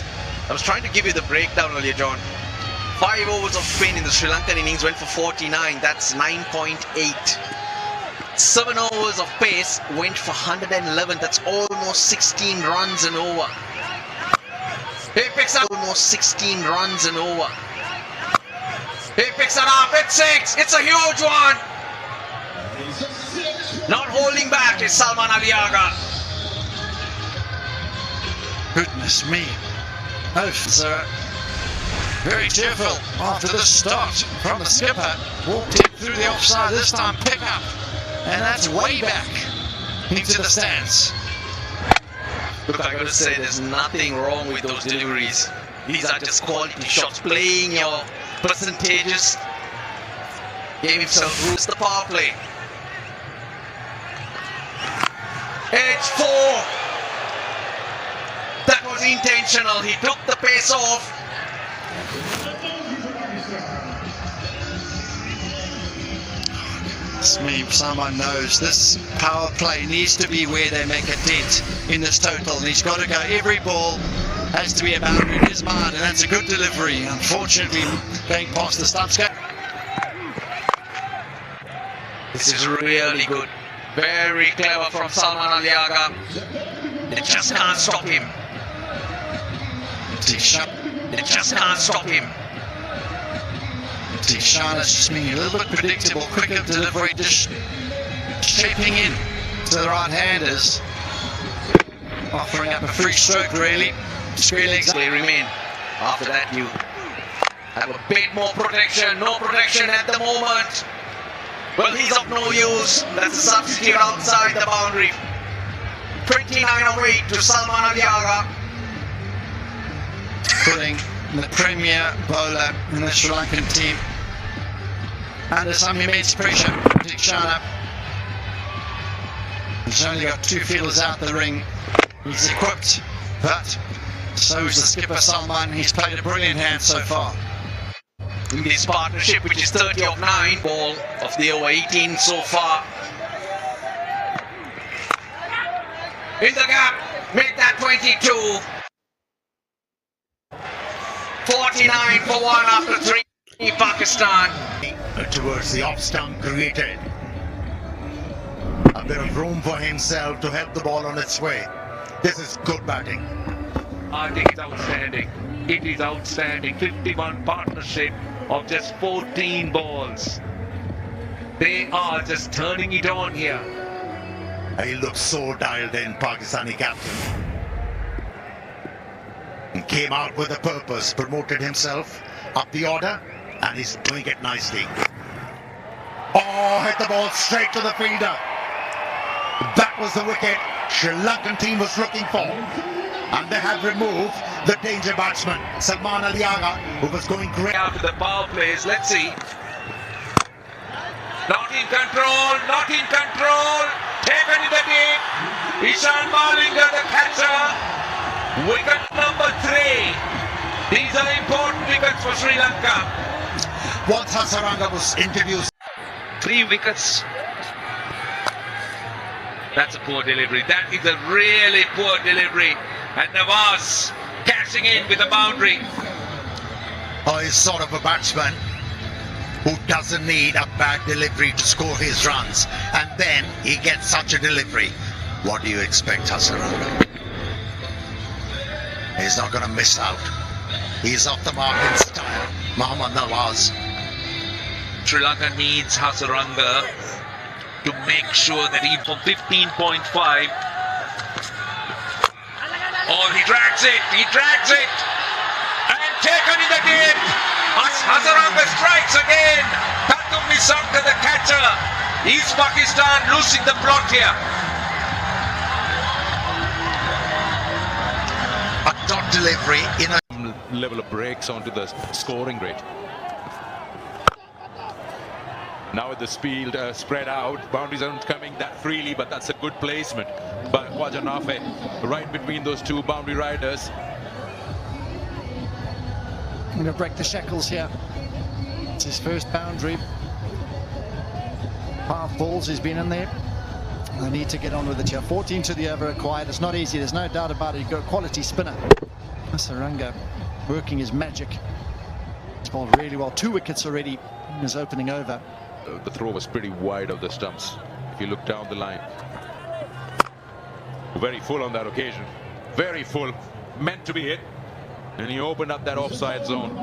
innings. I was trying to give you the breakdown earlier, John. 5 overs of spin in the Sri Lankan innings went for 49. That's 9.8. 7 overs of pace went for 111. That's almost 16 runs and over. He picks up almost 16 runs and over. He picks it up. It's 6. It's a huge one. Not holding back is Salman Aliaga. Goodness me. Oh, sir. Very cheerful after the start from the skipper. Walked in through the offside, this time pick up. And that's way back into the stands. Look, I gotta say, there's nothing wrong with those deliveries. These are just quality shots. Playing your percentages. Gave himself rules the power play. Edge 4. That was intentional. He took the pace off. Someone knows this power play needs to be where they make a dent in this total, and he's got to go. Every ball has to be a boundary in his mind, and that's a good delivery. Unfortunately, going past the stumps. This is really good. Very clever from Salman Aliaga. They just can't stop him. They just can't stop him. Shana's just being a little bit predictable, quicker delivery, just shaping in to the right-handers, offering up a free stroke really. Square legs. They remain. After that, you have a bit more protection. No protection at the moment. Well, he's of no use. That's a substitute outside the boundary. 29 away to Salman Aliaga. Putting the premier bowler in the Sri Lankan team under some immense pressure. Shana. He's only got 2 fielders out the ring. He's equipped, but so is the skipper Salman. He's played a brilliant hand so far. In this partnership, which is 30 of 9, ball of the over 18 so far. In the gap, make that 22. 49 for 1 after 3, Pakistan. Towards the off stump created a bit of room for himself to help the ball on its way. This is good batting. I think it's outstanding. It is outstanding. 51 partnership of just 14 balls. They are just turning it on here. He looks so dialed in, Pakistani captain. He came out with a purpose, promoted himself up the order, and he's doing it nicely. Oh, hit the ball straight to the fielder. That was the wicket Sri Lankan team was looking for. And they have removed the danger batsman, Salman Aliaga, who was going great. Out to the power plays, let's see. Not in control, not in control. Taken in the deep. Ishan Malinga, the catcher. Wicket number 3. These are important wickets for Sri Lanka. Once Hasaranga was introduced. 3 wickets. That's a poor delivery. That is a really poor delivery. And Nawaz cashing in with a boundary. Oh, he's sort of a batsman who doesn't need a bad delivery to score his runs. And then he gets such a delivery. What do you expect, Hasaranga? He's not going to miss out. He's off the mark in style. Mohammad Nawaz. Sri Lanka needs Hasaranga to make sure that he from 15.5. Oh, he drags it, and taken in the deep. Hasaranga strikes again. Tatum is out to the catcher. East Pakistan losing the plot here. A dot delivery in a level of breaks onto the scoring rate. Now with the speed spread out, boundaries aren't coming that freely, but that's a good placement by Khwaja Nafe, right between those 2 boundary riders. Going to break the shackles here. It's his first boundary. Half balls, he's been in there. They need to get on with it here. 14 to the over required. It's not easy, there's no doubt about it. You've got a quality spinner. Hasaranga working his magic. He's bowled really well. 2 wickets already in his opening over. The throw was pretty wide of the stumps. If you look down the line. Very full on that occasion. Very full. Meant to be hit. And he opened up that offside zone.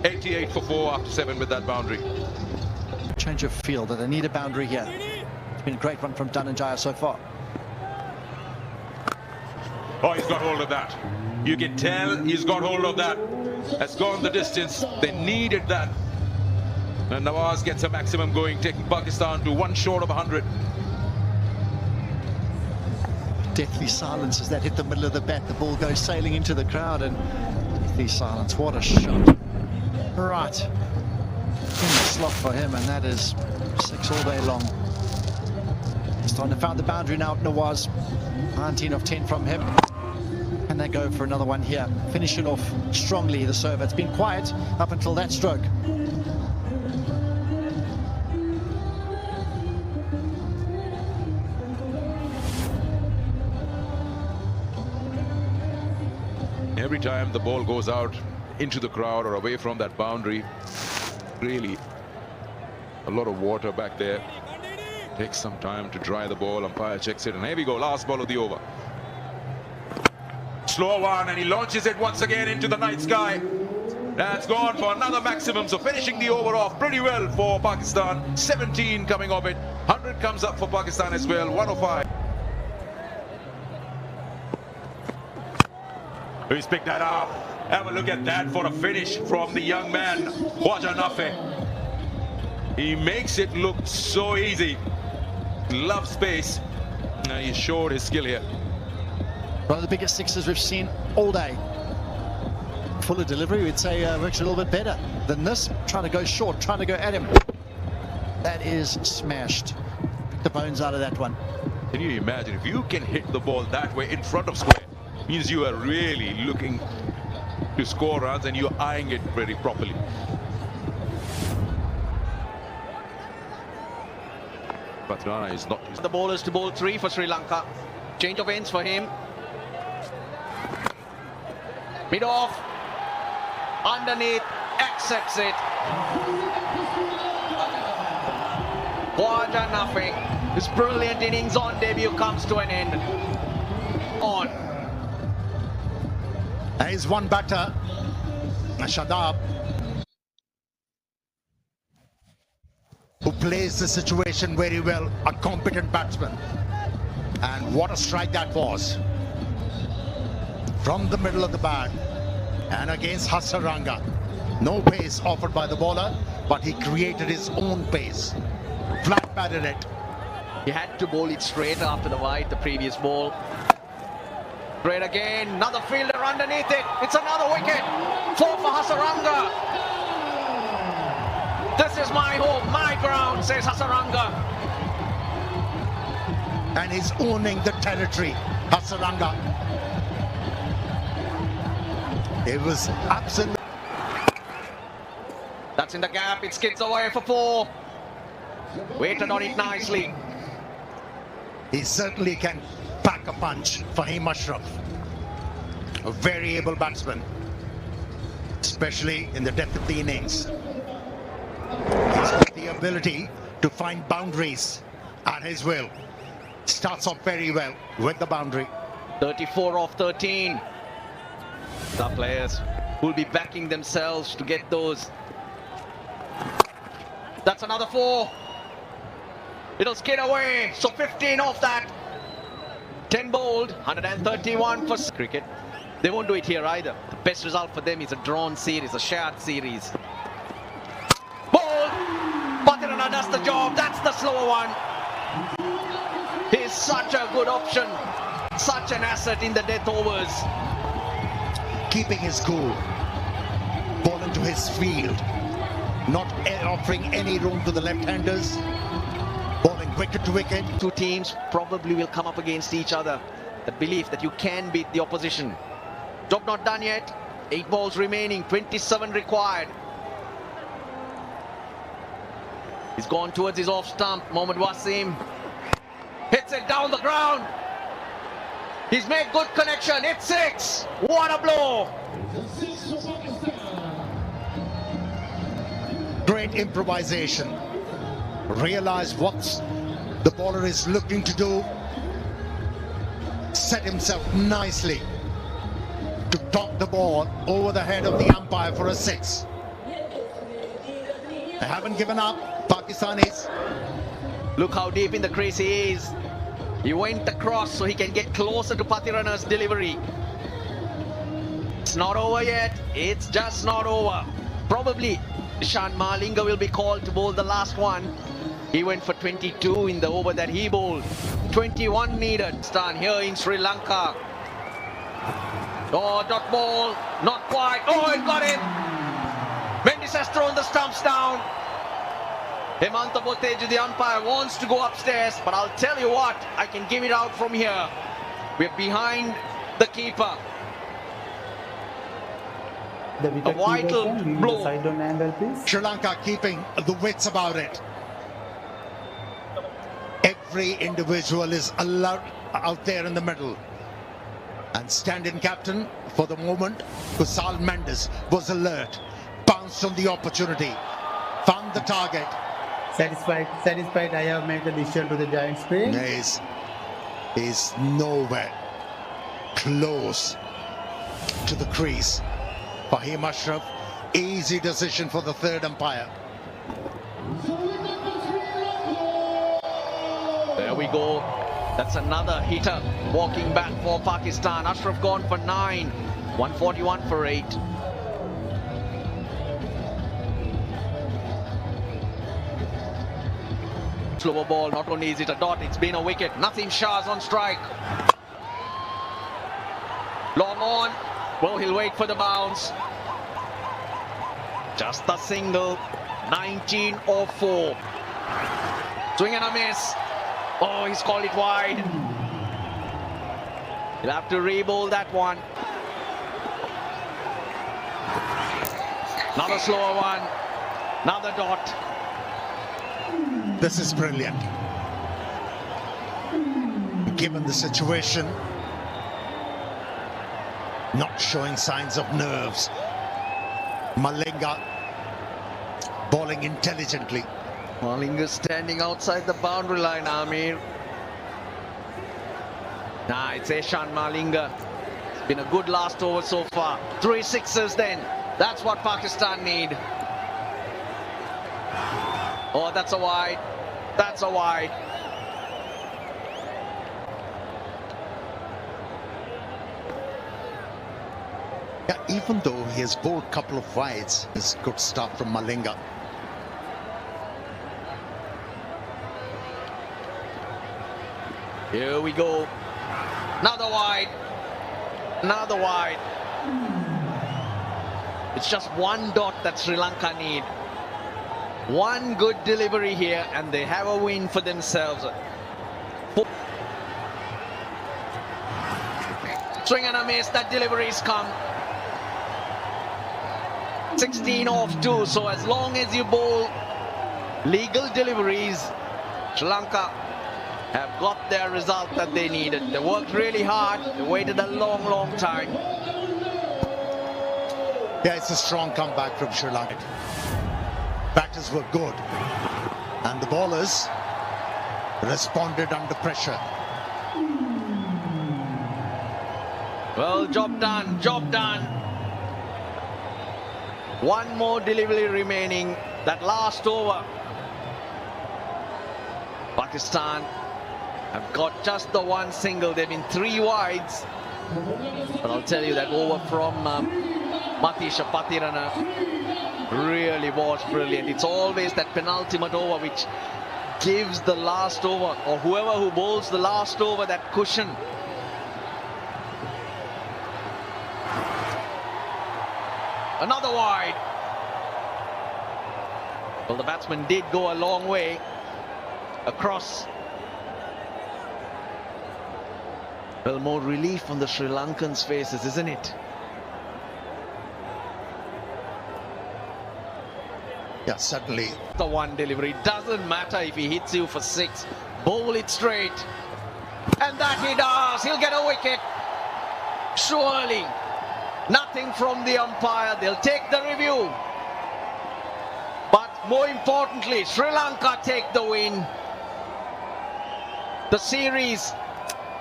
88 for 4 after 7 with that boundary. Change of field, that they need a boundary here. It's been a great one from Dhananjaya so far. Oh, he's got hold of that. You can tell he's got hold of that. Has gone the distance. They needed that. And Nawaz gets a maximum going, taking Pakistan to 1 short of 100. Deathly silence as that hit the middle of the bat. The ball goes sailing into the crowd, and deathly silence. What a shot. Right. In the slot for him, and that is 6 all day long. Starting to find the boundary now, Nawaz. 19 of 10 from him. And they go for another one here. Finish it off strongly, the serve. It's been quiet up until that stroke. Every time the ball goes out into the crowd or away from that boundary, really a lot of water back there. Takes some time to dry the ball. Umpire checks it, and here we go, last ball of the over. Slow one, and he launches it once again into the night sky. That's gone for another maximum, so finishing the over off pretty well for Pakistan. 17 coming off it. 100 comes up for Pakistan as well. 105. He's picked that up. Have a look at that for a finish from the young man, Khwaja Nafi. He makes it look so easy. Loves space. He showed his skill here. One of the biggest sixes we've seen all day. Fuller delivery, we'd say, works a little bit better than this. Trying to go short, trying to go at him. That is smashed. Pick the bones out of that one. Can you imagine if you can hit the ball that way in front of square? Means you are really looking to score runs and you're eyeing it very properly. But Rana is not. The bowlers to bowl 3 for Sri Lanka. Change of ends for him. Mid off. Underneath. Accepts it. Khwaja Nafi. His brilliant innings on debut comes to an end. On. There is one batter, Shadab, who plays the situation very well, a competent batsman. And what a strike that was. From the middle of the bat and against Hasaranga. No pace offered by the bowler, but he created his own pace. Flat batted it. He had to bowl it straight after the wide, the previous ball. Straight again, another fielder underneath it. It's another wicket. 4 for Hasaranga. This is my home, my ground, says Hasaranga. And he's owning the territory, Hasaranga. It was absolute. That's in the gap, it skids away for 4. Waited on it nicely. He certainly can pack a punch for Fahim Ashraf. A very able batsman, especially in the depth of the innings. He's got the ability to find boundaries at his will. Starts off very well with the boundary. 34 off 13. The players will be backing themselves to get those. That's another 4. It'll skid away, so 15 off that. 10 bowled, 131 for cricket. They won't do it here either. The best result for them is a drawn series, a shared series. Bowled! Patirana does the job, that's the slower one. He's such a good option, such an asset in the death overs. Keeping his cool, ball into his field, not offering any room to the left-handers, bowling wicket to wicket. 2 teams probably will come up against each other. That belief that you can beat the opposition. Job not done yet. 8 balls remaining, 27 required. He's gone towards his off stump. Mohammad Wasim hits it down the ground. He's made good connection. It's 6. What a blow. Great improvisation. Realize what the bowler is looking to do. Set himself nicely to top the ball over the head of the umpire for a 6. They haven't given up, Pakistanis. Look how deep in the crease he is. He went across so he can get closer to Pathirana's delivery. It's not over yet. It's just not over. Probably Shan Malinga will be called to bowl the last one. He went for 22 in the over that he bowled. 21 needed. Stand here in Sri Lanka. Oh, dot ball. Not quite. Oh, it got him. Mendis has thrown the stumps down. Hemanta Boteju, the umpire, wants to go upstairs, but I'll tell you what, I can give it out from here. We're behind the keeper. The A vital blow. Side on angle, please. Sri Lanka keeping the wits about it. Every individual is allowed out there in the middle. And stand-in captain for the moment, Kusal Mendes, was alert, bounced on the opportunity, found the target. Satisfied. I have made the decision to the giant spin. He's nowhere close to the crease. Fahim Ashraf, easy decision for the third umpire. There we go. That's another hitter walking back for Pakistan. Ashraf gone for 9. 141 for 8. Slower ball. Not only is it a dot, it's been a wicket. Naseem Shah's on strike. Long on. Well, he'll wait for the bounce. Just a single. 19-4. Swing and a miss. Oh, he's called it wide. He'll have to re-bowl that one. Another slower one. Another dot. This is brilliant. Given the situation, not showing signs of nerves. Malinga bowling intelligently. Malinga standing outside the boundary line, Amir. Nah, it's Eshan Malinga. It's been a good last over so far. 3 sixes then. That's what Pakistan need. Oh, that's a wide. That's a wide. Yeah, even though he has bowled a couple of wides, it's good stuff from Malinga. Here we go. Another wide. Another wide. It's just one dot that Sri Lanka need. One good delivery here and they have a win for themselves. Swing and a miss, that delivery's come. 16 off 2, so as long as you bowl legal deliveries, Sri Lanka have got their result that they needed. They worked really hard, they waited a long time. Yeah, it's a strong comeback from Sri Lanka. Batters were good and the bowlers responded under pressure. Well, job done, job done. One more delivery remaining, that last over. Pakistan have got just the one single. They've been 3 wides. But I'll tell you that over from Matisha Pathirana really was brilliant. It's always that penultimate over which gives the last over, or whoever who bowls the last over, that cushion. Another wide. Well, the batsman did go a long way across. Well, more relief on the Sri Lankans' faces, isn't it? Yeah, certainly. The one delivery, doesn't matter if he hits you for 6. Bowl it straight. And that he does. He'll get a wicket. Surely. Nothing from the umpire. They'll take the review. But more importantly, Sri Lanka take the win. The series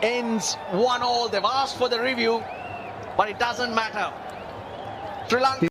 ends 1-1. They've asked for the review, but it doesn't matter. Sri Lanka